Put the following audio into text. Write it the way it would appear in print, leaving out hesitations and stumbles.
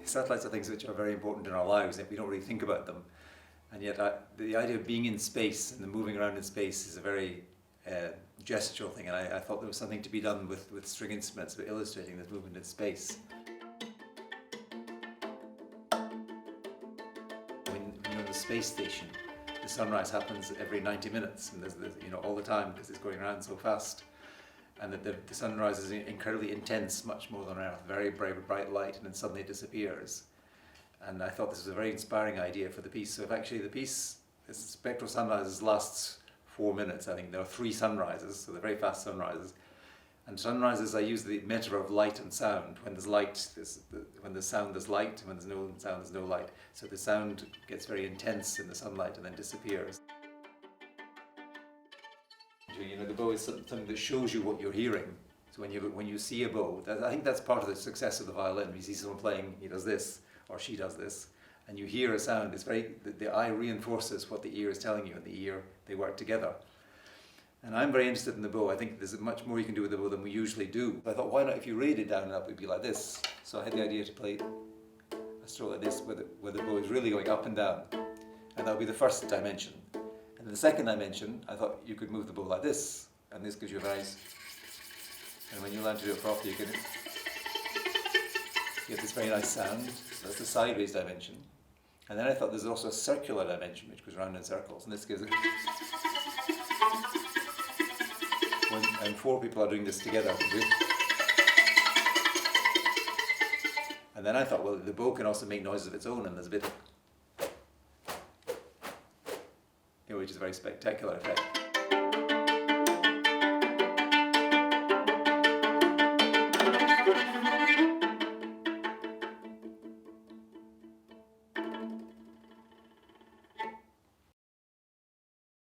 Satellites are things which are very important in our lives, and we don't really think about them. And yet the idea of being in space and the moving around in space is a very gestural thing, and I thought there was something to be done with string instruments for illustrating this movement in space. When you're on the space station, the sunrise happens every 90 minutes, and there's all the time, because it's going around so fast. And that the sunrise is incredibly intense, much more than Earth, very bright light, and then suddenly it disappears. And I thought this was a very inspiring idea for the piece. So if actually the piece, this spectral sunrises lasts 4 minutes, I think there are 3 sunrises, so they're very fast sunrises. And sunrises, I use the metaphor of light and sound. When there's light, when there's sound, there's light, and when there's no sound, there's no light. So the sound gets very intense in the sunlight and then disappears. The bow is something that shows you what you're hearing. So when you see a bow, I think that's part of the success of the violin. You see someone playing, he does this, or she does this, and you hear a sound. It's the eye reinforces what the ear is telling you, and the ear, they work together. And I'm very interested in the bow. I think there's much more you can do with the bow than we usually do. I thought, why not, if you read it down and up, it'd be like this. So I had the idea to play a stroke like this, where the bow is really going up and down. And that would be the first dimension. And in the second dimension, I thought you could move the bow like this, and this gives you a very nice, and when you learn to do it properly, you get this very nice sound. So that's the sideways dimension. And then I thought there's also a circular dimension, which goes round in circles, and this gives it. And 4 people are doing this together. And then I thought, well, the bow can also make noises of its own, and there's a bit, which is a very spectacular effect.